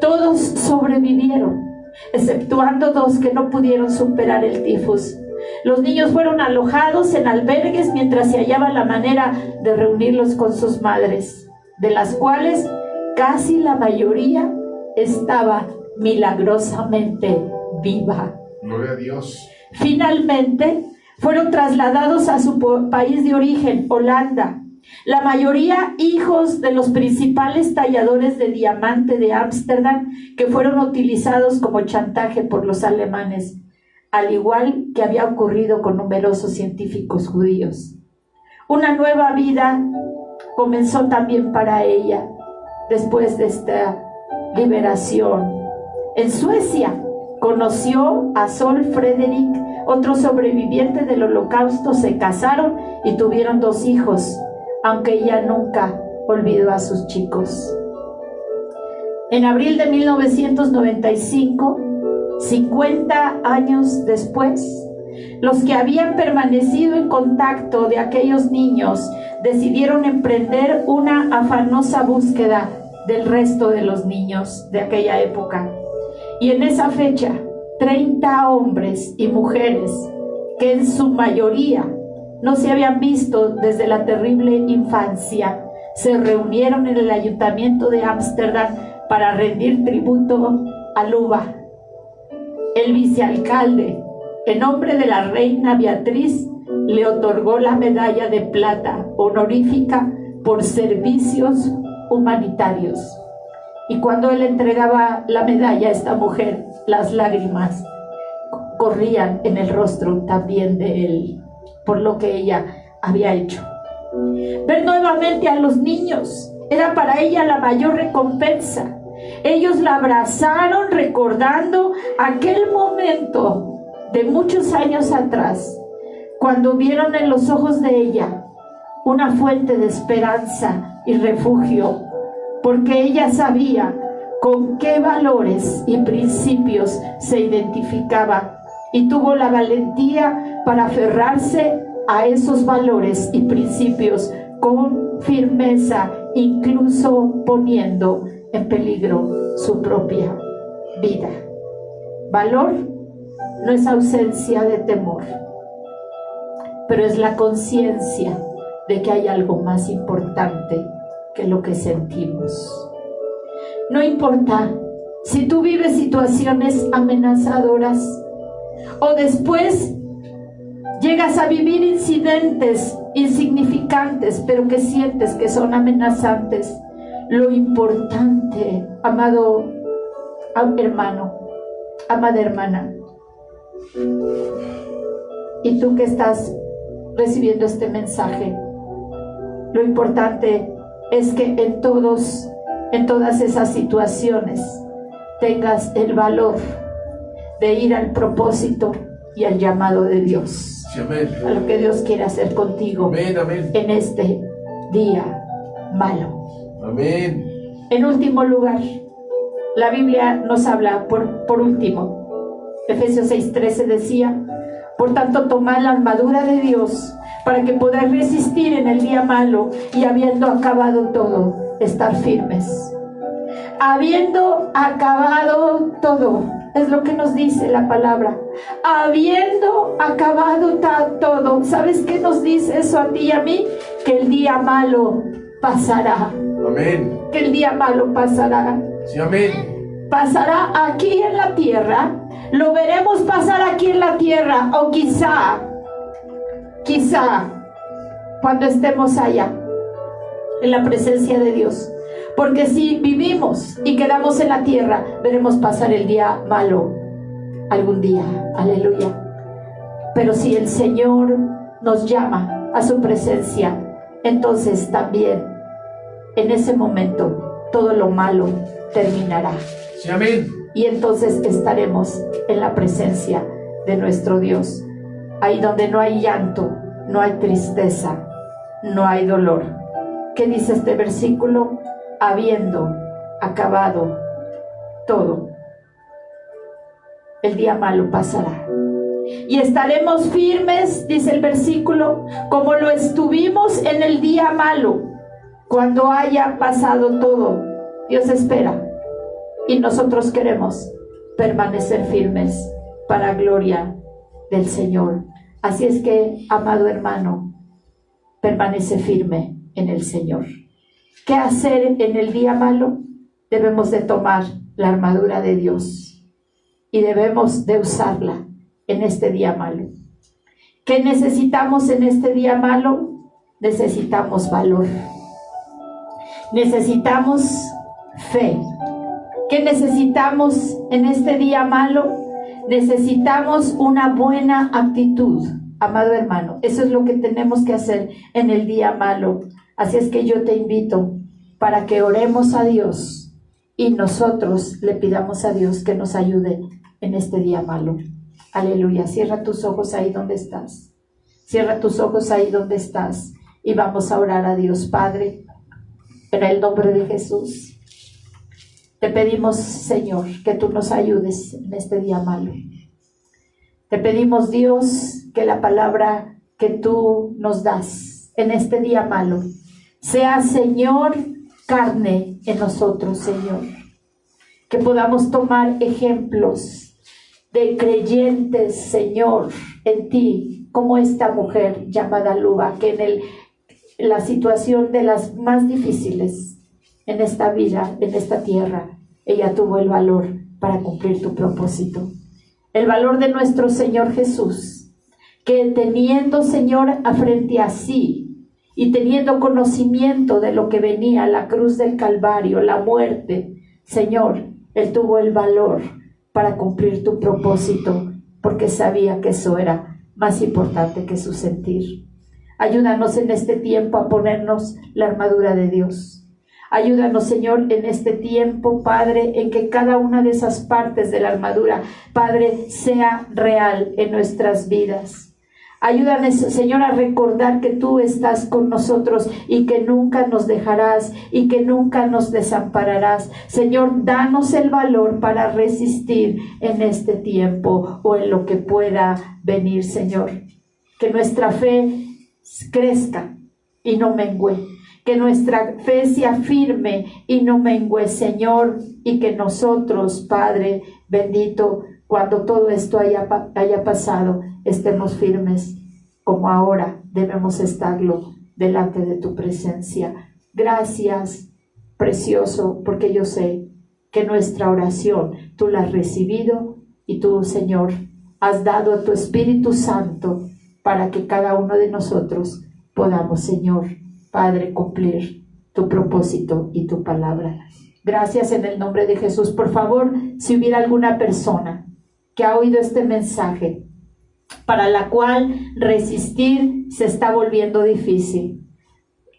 Speaker 1: todos sobrevivieron, exceptuando 2 que no pudieron superar el tifus. Los niños fueron alojados en albergues mientras se hallaba la manera de reunirlos con sus madres, de las cuales casi la mayoría estaba milagrosamente viva.
Speaker 2: Gloria a Dios.
Speaker 1: Finalmente fueron trasladados a su país de origen, Holanda. La mayoría hijos de los principales talladores de diamante de Ámsterdam, que fueron utilizados como chantaje por los alemanes, al igual que había ocurrido con numerosos científicos judíos. Una nueva vida comenzó también para ella después de esta liberación. En Suecia conoció a Sol Frederick, otro sobreviviente del Holocausto. Se casaron y tuvieron 2 hijos, aunque ella nunca olvidó a sus chicos. En abril de 1995, 50 años después, los que habían permanecido en contacto de aquellos niños decidieron emprender una afanosa búsqueda del resto de los niños de aquella época. Y en esa fecha, 30 hombres y mujeres, que en su mayoría no se habían visto desde la terrible infancia, se reunieron en el ayuntamiento de Ámsterdam para rendir tributo a Luba. El vicealcalde, en nombre de la reina Beatriz, le otorgó la medalla de plata honorífica por servicios humanitarios. Y cuando él entregaba la medalla a esta mujer, las lágrimas corrían en el rostro también de él, por lo que ella había hecho. Ver nuevamente a los niños era para ella la mayor recompensa. Ellos la abrazaron recordando aquel momento de muchos años atrás, cuando vieron en los ojos de ella una fuente de esperanza y refugio, porque ella sabía con qué valores y principios se identificaba y tuvo la valentía para aferrarse a esos valores y principios con firmeza, incluso poniendo en peligro su propia vida. Valor no es ausencia de temor, pero es la conciencia de que hay algo más importante que lo que sentimos. No importa si tú vives situaciones amenazadoras o después llegas a vivir incidentes insignificantes, pero que sientes que son amenazantes. Lo importante, amado hermano, amada hermana, y tú que estás recibiendo este mensaje, lo importante es que en todas esas situaciones tengas el valor de ir al propósito y al llamado de Dios.
Speaker 2: Sí, amén.
Speaker 1: A lo que Dios quiere hacer contigo.
Speaker 2: Amén, amén.
Speaker 1: En este día malo.
Speaker 2: Amén.
Speaker 1: En último lugar, la Biblia nos habla por último. Efesios 6:13 decía: por tanto, tomad la armadura de Dios para que podáis resistir en el día malo, y habiendo acabado todo, estar firmes. Habiendo acabado todo, Es lo que nos dice la palabra. Habiendo acabado todo. ¿Sabes qué nos dice eso a ti y a mí? Que el día malo pasará.
Speaker 2: Amén.
Speaker 1: Que el día malo pasará.
Speaker 2: Sí, amén.
Speaker 1: Pasará aquí en la tierra. Lo veremos pasar aquí en la tierra. O quizá, cuando estemos allá, en la presencia de Dios. Porque si vivimos y quedamos en la tierra, veremos pasar el día malo algún día. Aleluya. Pero si el Señor nos llama a su presencia, entonces también en ese momento todo lo malo terminará.
Speaker 2: Sí, amén.
Speaker 1: Y entonces estaremos en la presencia de nuestro Dios. Ahí donde no hay llanto, no hay tristeza, no hay dolor. ¿Qué dice este versículo? Habiendo acabado todo, el día malo pasará. Y estaremos firmes, dice el versículo, como lo estuvimos en el día malo. Cuando haya pasado todo, Dios espera. Y nosotros queremos permanecer firmes para gloria del Señor. Así es que, amado hermano, permanece firme en el Señor. ¿Qué hacer en el día malo? Debemos de tomar la armadura de Dios y debemos de usarla en este día malo. ¿Qué necesitamos en este día malo? Necesitamos valor. Necesitamos fe. ¿Qué necesitamos en este día malo? Necesitamos una buena actitud, amado hermano. Eso es lo que tenemos que hacer en el día malo. Así es que yo te invito para que oremos a Dios y nosotros le pidamos a Dios que nos ayude en este día malo. Aleluya. Cierra tus ojos ahí donde estás. Cierra tus ojos ahí donde estás y vamos a orar a Dios. Padre, en el nombre de Jesús, te pedimos, Señor, que tú nos ayudes en este día malo. Te pedimos, Dios, que la palabra que tú nos das en este día malo sea, Señor, carne en nosotros, Señor. Que podamos tomar ejemplos de creyentes, Señor, en ti, como esta mujer llamada Luba, que en la situación de las más difíciles en esta vida, en esta tierra, ella tuvo el valor para cumplir tu propósito. El valor de nuestro Señor Jesús, que teniendo, Señor, frente a sí, y teniendo conocimiento de lo que venía, la cruz del Calvario, la muerte, Señor, Él tuvo el valor para cumplir tu propósito, porque sabía que eso era más importante que su sentir. Ayúdanos en este tiempo a ponernos la armadura de Dios. Ayúdanos, Señor, en este tiempo, Padre, en que cada una de esas partes de la armadura, Padre, sea real en nuestras vidas. Ayúdanos, Señor, a recordar que tú estás con nosotros y que nunca nos dejarás y que nunca nos desampararás. Señor, danos el valor para resistir en este tiempo o en lo que pueda venir, Señor. Que nuestra fe crezca y no mengüe. Que nuestra fe sea firme y no mengüe, Señor, y que nosotros, Padre bendito, cuando todo esto haya pasado, estemos firmes como ahora debemos estarlo delante de tu presencia. Gracias, precioso, porque yo sé que nuestra oración tú la has recibido y tú, Señor, has dado a tu Espíritu Santo para que cada uno de nosotros podamos, Señor, Padre, cumplir tu propósito y tu palabra. Gracias en el nombre de Jesús. Por favor, si hubiera alguna persona que ha oído este mensaje, para la cual resistir se está volviendo difícil,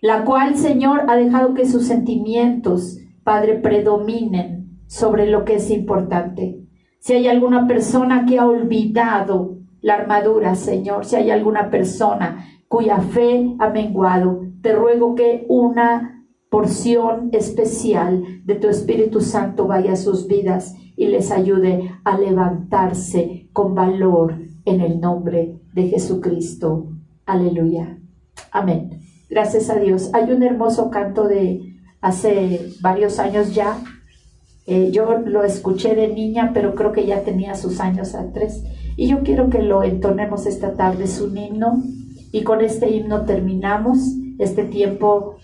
Speaker 1: la cual, Señor, ha dejado que sus sentimientos, Padre, predominen sobre lo que es importante. Si hay alguna persona que ha olvidado la armadura, Señor, si hay alguna persona cuya fe ha menguado, te ruego que una porción especial de tu Espíritu Santo vaya a sus vidas y les ayude a levantarse con valor en el nombre de Jesucristo. Aleluya. Amén. Gracias a Dios. Hay un hermoso canto de hace varios años ya Yo lo escuché de niña, pero creo que ya tenía sus años atrás. Y yo quiero que lo entonemos esta tarde, es un himno. Y con este himno terminamos este tiempo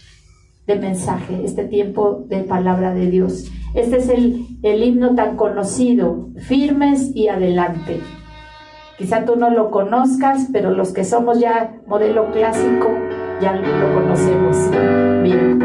Speaker 1: de mensaje, este tiempo de palabra de Dios. Este es el himno tan conocido, Firmes y Adelante. Quizá tú no lo conozcas, pero los que somos ya modelo clásico, ya lo conocemos. Bien.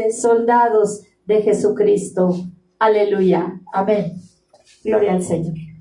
Speaker 1: Soldados de Jesucristo. Aleluya. Amén. Gloria al Señor.